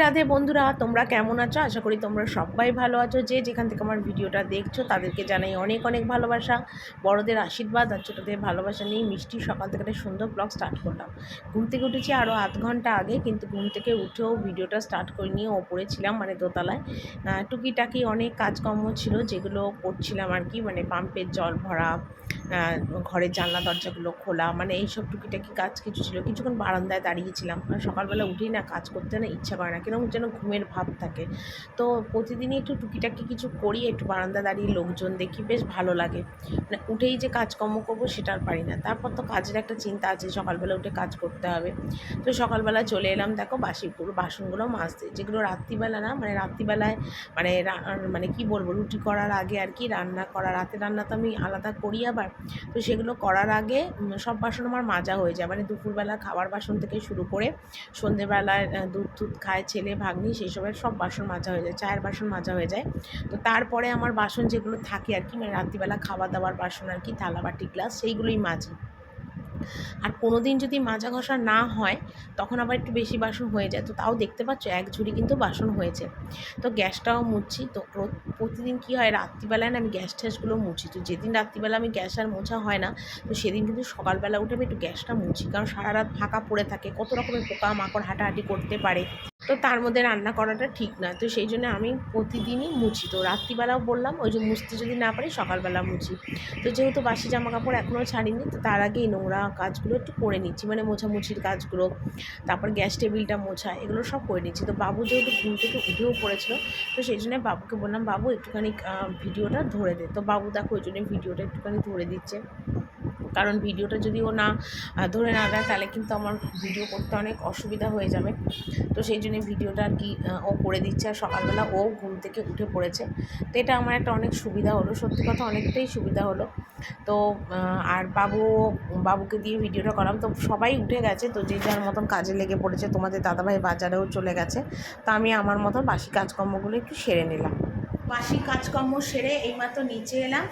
রাধে বন্ধুরা, তোমরা কেমন আছো? আশা করি তোমরা সবাই ভালো আছো। যে যেখান থেকে আমার ভিডিওটা দেখছো তাদেরকে জানাই অনেক অনেক ভালোবাসা, বড়দের আশীর্বাদ আর ছোটোদের ভালোবাসা নিয়ে মিষ্টি সকাল থেকে একটা সুন্দর ব্লগ স্টার্ট করলাম। ঘুম থেকে উঠেছি আরও আধ ঘন্টা আগে, কিন্তু ঘুম থেকে উঠেও ভিডিওটা স্টার্ট করে নিয়ে ওপরে ছিলাম, মানে দোতলায়। টুকিটাকি অনেক কাজকর্ম ছিল যেগুলো করছিলাম আর কি, মানে পাম্পের জল ভরা, ঘরের জানলা দরজাগুলো খোলা, মানে এইসব টুকিটাকি কাজ কিছু ছিল। কিছুক্ষণ বারান্দায় দাঁড়িয়েছিলাম, আর সকালবেলা উঠেই না কাজ করতে না ইচ্ছা করে না, কিরকম যেন ঘুমের ভাব থাকে। তো প্রতিদিনই একটু টুকিটাকি কিছু করি, একটু বারান্দা দাঁড়িয়ে লোকজন দেখি, বেশ ভালো লাগে। মানে উঠেই যে কাজকর্ম করবো সেটা আর পারি না। তারপর তো কাজের একটা চিন্তা আছে, সকালবেলা উঠে কাজ করতে হবে। তো সকালবেলা চলে এলাম, দেখো পুরো বাসনগুলো মাজতে, যেগুলো রাত্রিবেলা না, মানে রাত্রিবেলায় মানে মানে কি বলবো, রুটি করার আগে আর কি রান্না করা, রাতের রান্না তো আমি আলাদা করি আবার। তো সেগুলো করার আগে সব বাসন আমার মাজা হয়ে যায়, মানে দুপুরবেলা খাবার বাসন থেকে শুরু করে সন্ধেবেলায় দুধ টুধ খায় ছেলে ভাগ্নি, সেই সবের সব বাসন মাজা হয়ে যায়, চায়ের বাসন মাজা হয়ে যায়। তো তারপরে আমার বাসন যেগুলো থাকে আর কি, মানে রাত্রিবেলা খাওয়া দাওয়ার বাসন আর কি, থালা বাটি গ্লাস, সেইগুলোই মাজি। আর কোনো দিন যদি মাজা ঘষা না হয় তখন আবার একটু বেশি বাসন হয়ে যায়, তো তাও দেখতে পাচ্ছ এক ঝুড়ি কিন্তু বাসন হয়েছে। তো গ্যাসটাও মুছছি। তো প্রতিদিন কী হয়, রাত্রিবেলায় না আমি গ্যাস ট্যাসগুলো মুছি। তো যেদিন রাত্রিবেলা আমি গ্যাস আর মোছা হয় না, তো সেদিন কিন্তু সকালবেলা উঠে আমি একটু গ্যাসটা মুছি, কারণ সারা রাত ফাঁকা পড়ে থাকে, কত রকমের পোকা মাকড় হাঁটাহাঁটি করতে পারে। তো তার মধ্যে রান্না করাটা ঠিক না, তো সেই জন্য আমি প্রতিদিনই মুছি। তো রাত্রিবেলাও বললাম, ওই যে মুছতে যদি না পারি সকালবেলা মুছি। তো যেহেতু বাসি জামা কাপড় এখনও ছাড়িনি, তো তার আগে এই নোংরা কাজগুলো একটু করে নিচ্ছি, মানে মোছামুছির কাজগুলো, তারপর গ্যাস টেবিলটা মোছা, এগুলো সব করে নিচ্ছি। তো বাবু যেহেতু ঘুম থেকে উঠেও পড়েছিল, তো সেই জন্য বাবুকে বললাম, বাবু একটুখানি ভিডিওটা ধরে দে। তো বাবু দেখো ওই জন্য ভিডিওটা একটুখানি ধরে দিচ্ছে, কারণ ভিডিওটা যদি ও না ধরে না দেয় তাহলে কিন্তু আমার ভিডিও করতে অনেক অসুবিধা হয়ে যাবে। তো সেই জন্য ভিডিওটা আর কি ও করে দিচ্ছে, আর সকালবেলা ও ঘুম থেকে উঠে পড়েছে। তো এটা আমার একটা অনেক সুবিধা হলো, সত্যি কথা অনেকটাই সুবিধা হলো। তো আর বাবুকে দিয়ে ভিডিওটা করাম। তো সবাই উঠে গেছে, তো যে যার মতন কাজে লেগে পড়েছে, তোমাদের দাদাভাই বাজারেও চলে গেছে। তো আমি আমার মতন বাসি কাজকর্মগুলো একটু সেরে নিলাম। বাসি কাজকর্ম সেরে এইমাত্র নিচে এলাম,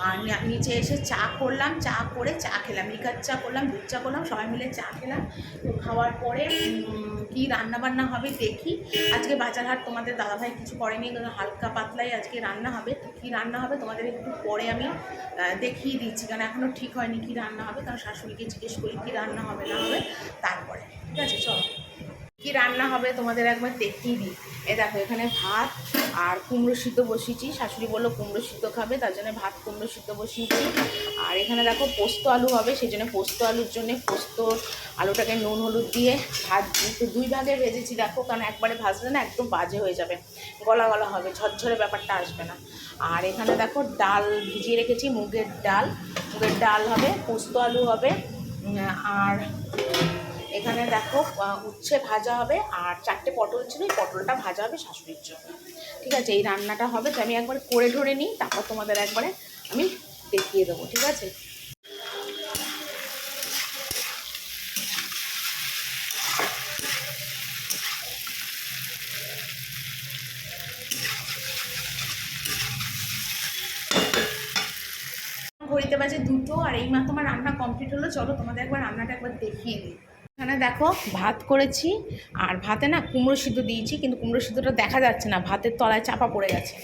আর নিচে এসে চা করলাম, চা করে চা খেলাম, লিকার চা করলাম, দুধ চা করলাম, সবাই মিলে চা খেলাম। তো খাওয়ার পরে কি রান্না বান্না হবে দেখি। আজকে বাজার হাট তোমাদের দাদাভাই কিছু করেনি, হালকা পাতলাই আজকে রান্না হবে। তো কী রান্না হবে তোমাদের একটু পরে আমি দেখিয়ে দিচ্ছি, কারণ এখনও ঠিক হয়নি কী রান্না হবে, কারণ শাশুড়িকে জিজ্ঞেস করি কী রান্না হবে না হবে, তারপরে ঠিক আছে। চলো কী রান্না হবে তোমাদের একবার দেখিয়ে দিই। দেখো এখানে ভাত আর কুমড়ো সিদ্ধ বসিয়েছি, শাশুড়ি বললো কুমড়ো সিদ্ধ খাবে, তার জন্য ভাত কুমড়ো সিদ্ধ বসিয়েছি। আর এখানে দেখো পোস্ত আলু হবে, সেই জন্য পোস্ত আলুর জন্য পোস্ত আলুটাকে নুন হলুদ দিয়ে ভাজছি। তো দুই ভাগে ভেজেছি দেখো, কারণ একবারে ভাজলে না একদম বাজে হয়ে যাবে, গলা গলা হবে, ঝরঝরে ব্যাপারটা আসবে না। আর এখানে দেখো ডাল ভিজিয়ে রেখেছি, মুগের ডাল হবে, পোস্ত আলু হবে, আর এখানে দেখো উচ্ছে ভাজা হবে, আর 4টে পটল ছিল, এই পটলটা ভাজা হবে শাশুড়ির জন্য। ঠিক আছে, এই রান্নাটা হবে। তো আমি একবার করে ধরে নিই, তারপর তোমাদের একবারে আমি দেখিয়ে দেবো, ঠিক আছে। ঘড়িতে বাজে 2টো, আর এইমাত্র আমার রান্না কমপ্লিট হলো। চলো তোমাদের একবার রান্নাটা একবার দেখিয়ে দিই। এখানে দেখো ভাত করেছি, আর ভাতে না কুমড়ো সিদ্ধ দিয়েছি, কিন্তু কুমড়ো সিদ্ধটা দেখা যাচ্ছে না, ভাতের তলায় চাপা পড়ে গেছে।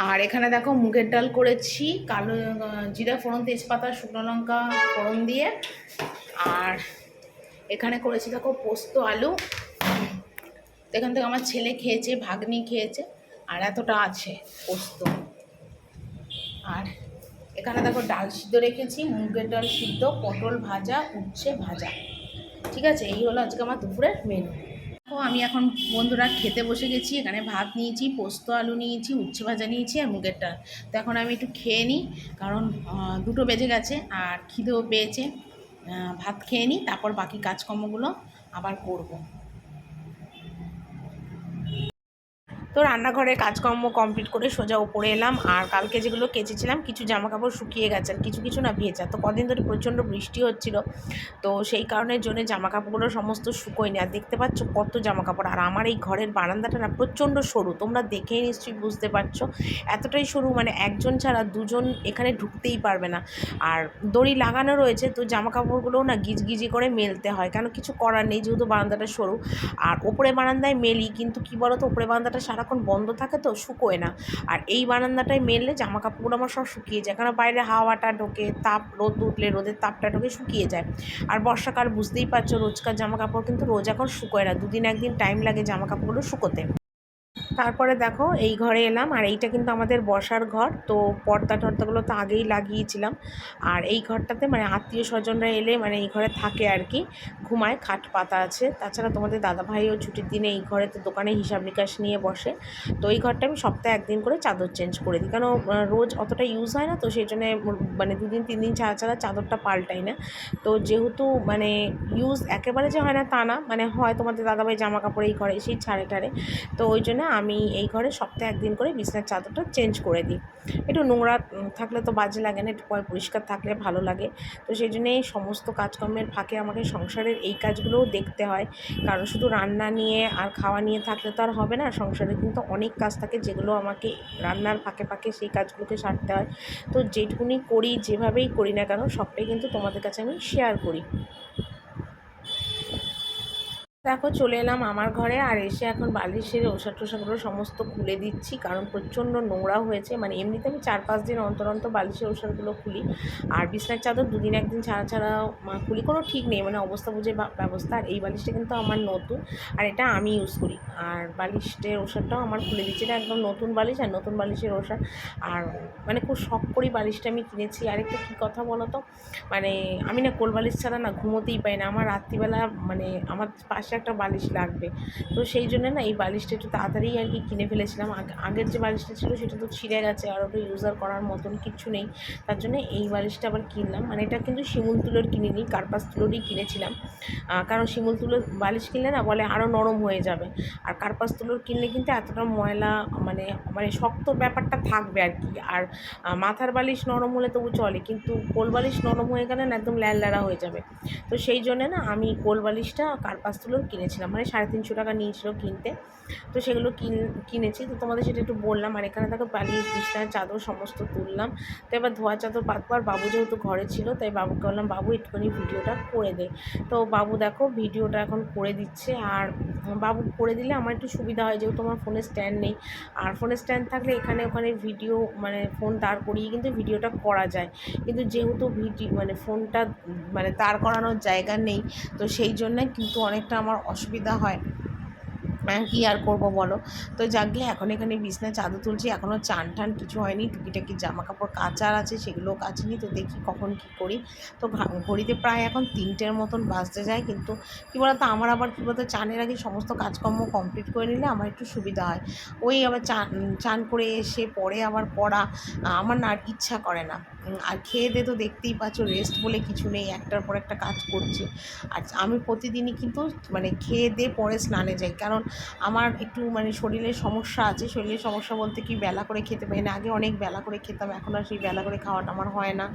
আর এখানে দেখো মুগের ডাল করেছি, কালো জিরা ফোড়ন তেজপাতা শুকনো লঙ্কা ফোড়ন দিয়ে। আর এখানে করেছি দেখো পোস্ত আলু। এখান থেকে আমার ছেলে খেয়েছে, ভাগ্নি খেয়েছে, আর এতটা আছে পোস্ত। আর এখানে দেখো ডাল সিদ্ধ রেখেছি, মুগের ডাল সিদ্ধ, পটল ভাজা, উচ্ছে ভাজা। ঠিক আছে, এই হলো আজকে আমার দুপুরের মেনু। তো আমি এখন বন্ধুরা খেতে বসে গেছি। এখানে ভাত নিয়েছি, পোস্ত আলু নিয়েছি, উচ্ছে ভাজা নিয়েছি, আর মুগের ডাল। তো এখন আমি একটু খেয়ে নিই, কারণ 2টো বেজে গেছে আর খিদেও পেয়েছে। ভাত খেয়ে নিই, তারপর বাকি কাজকর্মগুলো আবার করব। তো রান্নাঘরের কাজকর্ম কমপ্লিট করে সোজা ওপরে এলাম। আর কালকে যেগুলো কেচেছিলাম কিছু জামা কাপড় শুকিয়ে গেছে, আর কিছু কিছু না ভেজা। তো কদিন ধরে প্রচণ্ড বৃষ্টি হচ্ছিল, তো সেই কারণের জন্য জামা কাপড়গুলো সমস্ত শুকোয়নি। আর দেখতে পাচ্ছ কত জামা কাপড়। আর আমার এই ঘরের বারান্দাটা না প্রচণ্ড সরু, তোমরা দেখেই নিশ্চয়ই বুঝতে পারছো এতটাই সরু, মানে একজন ছাড়া দুজন এখানে ঢুকতেই পারবে না। আর দড়ি লাগানো রয়েছে, তো জামা কাপড়গুলোও না গিজগিজি করে মেলতে হয়, কেন কিছু করার নেই যেহেতু বারান্দাটা সরু। আর ওপরে বারান্দায় মেলি, কিন্তু কী বলো তো, ওপরে বারান্দাটা সারাক্ষণ বন্ধ থাকে তো শুকোয় না। আর এই বারান্দাটায় মেললে জামা কাপড়গুলো আমার সব শুকিয়ে যায়, কারণ বাইরে হাওয়াটা ঢোকে, তাপ রোদ উঠলে রোদের তাপটা ঢোকে, শুকিয়ে যায়। আর বর্ষাকাল বুঝতেই পারছো, রোজকার জামা কাপড় কিন্তু রোজ এখন শুকোয় না, দুদিন একদিন টাইম লাগে জামা কাপড়গুলো শুকোতে। তারপরে দেখো এই ঘরে এলাম, আর এইটা কিন্তু আমাদের বসার ঘর। তো পর্দা টর্দাগুলো তো আগেই লাগিয়েছিলাম। আর এই ঘরটাতে মানে আত্মীয় স্বজনরা এলে মানে এই ঘরে থাকে আর কি, ঘুমায়, খাট পাতা আছে। তাছাড়া তোমাদের দাদাভাইও ছুটির দিনে এই ঘরেতে দোকানে হিসাব নিকাশ নিয়ে বসে। তো এই ঘরটা আমি সপ্তাহে একদিন করে চাদর চেঞ্জ করে দিই, কারণ রোজ অতটা ইউজ হয় না, তো সেই জন্যে মানে দুদিন তিন দিন ছাড়া ছাড়া চাদরটা পাল্টাই না। তো যেহেতু মানে ইউজ একেবারে যে হয় না তা না, মানে হয় তোমাদের দাদাভাই জামা কাপড় এই ঘরে এসেই ছাড়ে টাড়ে, তো ওই জন্য আমি এই ঘরে সপ্তাহে একদিন করে বিছানার চাদরটা চেঞ্জ করে দিই। একটু নোংরা থাকলে তো বাজে লাগে না, একটু পরিষ্কার থাকলে ভালো লাগে। তো সেই জন্যে সমস্ত কাজকর্মের ফাঁকে আমাকে সংসারের এই কাজগুলোও দেখতে হয়, কারণ শুধু রান্না নিয়ে আর খাওয়া নিয়ে থাকলে তো আর হবে না। সংসারে কিন্তু অনেক কাজ থাকে, যেগুলো আমাকে রান্নার ফাঁকে ফাঁকে সেই কাজগুলোকে সারতে হয়। তো যেটুকুনি করি, যেভাবেই করি না কেন, সবটাই কিন্তু তোমাদের কাছে আমি শেয়ার করি। দেখো চলে এলাম আমার ঘরে, আর এসে এখন বালিশের ওষা টোষাগুলো সমস্ত খুলে দিচ্ছি, কারণ প্রচণ্ড নোংরা হয়েছে। মানে এমনিতে আমি 4-5 দিন অন্তর অন্তর বালিশের ওষাগুলো খুলি, আর বিছনার চাদর দুদিন একদিন ছাড়া ছাড়া খুলি, কোনো ঠিক নেই, মানে অবস্থা বুঝে ব্যবস্থা। আর এই বালিশটা কিন্তু আমার নতুন, আর এটা আমি ইউজ করি। আর বালিশের ওষাটাও আমার খুলে দিচ্ছি, এটা একদম নতুন বালিশ আর নতুন বালিশের ওষা। আর মানে খুব শখ করি বালিশটা আমি কিনেছি। আরেকটা কী কথা বলো তো, মানে আমি না কোল বালিশ ছাড়া না ঘুমোতেই পাই না, আমার রাত্রিবেলা মানে আমার পাশে একটা বালিশ লাগবে। তো সেই জন্য না এই বালিশটা একটু তাড়াতাড়ি আর কি কিনে ফেলেছিলাম। আগের যে বালিশটা ছিল সেটা তো ছিঁড়ে গেছে, আর ওটা ইউজার করার মতন কিচ্ছু নেই, তার জন্য এই বালিশটা আবার কিনলাম। মানে এটা কিন্তু শিমুল তুলোর কিনিনি, কার্পাস তুলোরই কিনেছিলাম। কারণ শিমুল তুলোর বালিশ কিনলে না বলে আরও নরম হয়ে যাবে, আর কার্পাস তুলোর কিনলে কিন্তু এতটা ময়লা মানে মানে শক্ত ব্যাপারটা থাকবে আর কি। আর মাথার বালিশ নরম হলে তবু চলে, কিন্তু কোল বালিশ নরম হয়ে গেলে না একদম ল্যাড়া হয়ে যাবে। তো সেই জন্যে না আমি কোল বালিশটা কার্পাস তুলোর কিনেছিলাম, মানে 350 টাকা নিয়েছিল কিনতে। তো সেগুলো কিনেছি, তো তোমাদের সেটা একটু বললাম। আর এখানে দেখো বালিশ বিছনার চাদর সমস্ত তুললাম। তো এবার ধোয়া চাদর পাতবো, আর বাবু যেহেতু ঘরে ছিল তাই বাবুকে বললাম বাবু একটুখানি ভিডিওটা করে দে। তো বাবু দেখো ভিডিওটা এখন করে দিচ্ছে। আর বাবু করে দিলে আমার একটু সুবিধা হয়, যেহেতু আমার ফোনে স্ট্যান্ড নেই। আর ফোনে স্ট্যান্ড থাকলে এখানে ওখানে ভিডিও মানে ফোন দাঁড় করিয়ে কিন্তু ভিডিওটা করা যায়, কিন্তু যেহেতু মানে ফোনটা মানে দাঁড় করানোর জায়গা নেই, তো সেই জন্যে কিন্তু অনেকটা আমার অসুবিধা হয়। কী আর করবো বলো। তো যাকে এখন এখানে বিছনায় চাদর তুলছি, এখনও চান টান কিছু হয়নি, টুকিটাকি জামা কাপড় কাচার আছে সেগুলোও কাচিনি। তো দেখি কখন কী করি। তো ঘড়িতে প্রায় এখন 3টের মতন বাজতে যায়, কিন্তু কী বলতো আমার আবার কী বলতো, চানের আগে সমস্ত কাজকর্ম কমপ্লিট করে নিলে আমার একটু সুবিধা হয়। ওই আবার চান করে এসে পরে আবার পড়া আমার না আর ইচ্ছা করে না। আর খেয়ে দিয়ে তো দেখতেই পাচ্ছ রেস্ট বলে কিছু নেই, একটার পর একটা কাজ করছি। আর আমি প্রতিদিনই কিন্তু মানে খেয়ে দিয়ে পরে স্নানে যাই, কারণ আমার একটু মানে শরীরের সমস্যা আছে। শরীরের সমস্যা বলতে কি, বেলা করে খেতে পারি না। আগে অনেক বেলা করে খেতাম, এখন আর সেই বেলা করে খাওয়াটা আমার হয় না।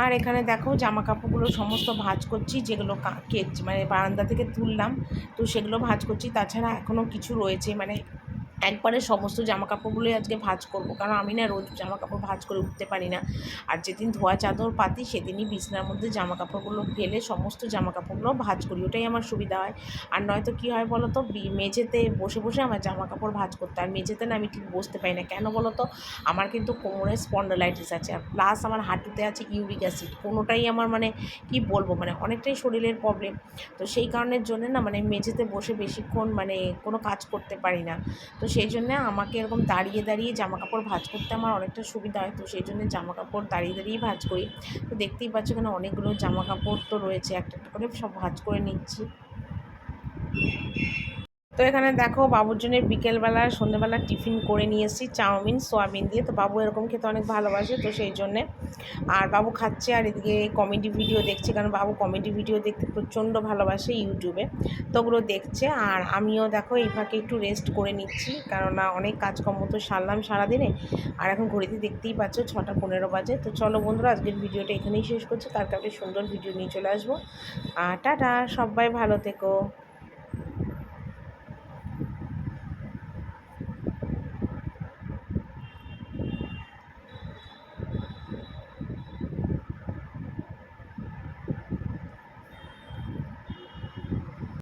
আর এখানে দেখো জামা কাপড়গুলো সমস্ত ভাঁজ করছি, যেগুলো মানে বারান্দা থেকে তুললাম, তো সেগুলো ভাঁজ করছি। তাছাড়া এখনও কিছু রয়েছে, মানে একবারে সমস্ত জামাকাপড়গুলোই আজকে ভাঁজ করব, কারণ আমি না রোজ জামাকাপড় ভাঁজ করে উঠতে পারি না। আর যেদিন ধোয়া চাদর পাতি সেদিনই বিছনার মধ্যে জামাকাপড়গুলো ফেলে সমস্ত জামাকাপড়গুলো ভাঁজ করি, ওটাই আমার সুবিধা হয়। আর নয়তো কী হয় বলো তো, মেঝেতে বসে বসে আমার জামাকাপড় ভাঁজ করতে, আর মেঝেতে না আমি ঠিক বসতে পারি না, কেন বলো তো, আমার কিন্তু কোমরে স্পন্ডালাইটিস আছে, আর প্লাস আমার হাঁটুতে আছে ইউরিক অ্যাসিড, কোনোটাই আমার মানে কি বলবো, মানে অনেকটাই শরীরের প্রবলেম। তো সেই কারণের জন্য না মানে মেঝেতে বসে বেশিক্ষণ মানে কোনো কাজ করতে পারি না। তো সেই জন্যে আমাকে এরকম দাঁড়িয়ে দাঁড়িয়ে জামাকাপড় ভাঁজ করতে আমার অনেকটা সুবিধা হয়, তো সেই জন্যে জামাকাপড় দাঁড়িয়ে দাঁড়িয়েই ভাঁজ করি। তো দেখতেই পাচ্ছ এখানে অনেকগুলো জামাকাপড় তো রয়েছে, একটা একটা করে সব ভাঁজ করে নিচ্ছি। তো এখানে দেখো বাবুর জন্য বিকেলবেলা সন্ধ্যেবেলা টিফিন করে নিয়ে এসেছি চাউমিন সোয়াবিন দিয়ে, তো বাবু এরকম খেতে অনেক ভালোবাসে, তো সেই জন্যে আর বাবু খাচ্ছে আর এদিকে কমেডি ভিডিও দেখছে, কারণ বাবু কমেডি ভিডিও দেখতে প্রচণ্ড ভালোবাসে ইউটিউবে, তো ওগুলো দেখছে। আর আমিও দেখো এই ফাঁকে একটু রেস্ট করে নিচ্ছি, কারণ অনেক কাজকর্ম তো সারলাম সারাদিনে। আর এখন ঘড়িতে দেখতেই পাচ্ছ 6:15 বাজে। তো চলো বন্ধুরা, আজকের ভিডিওটা এখানেই শেষ করছি, কালকে একটা সুন্দর ভিডিও নিয়ে চলে আসবো। টাটা, সবাই ভালো থেকো।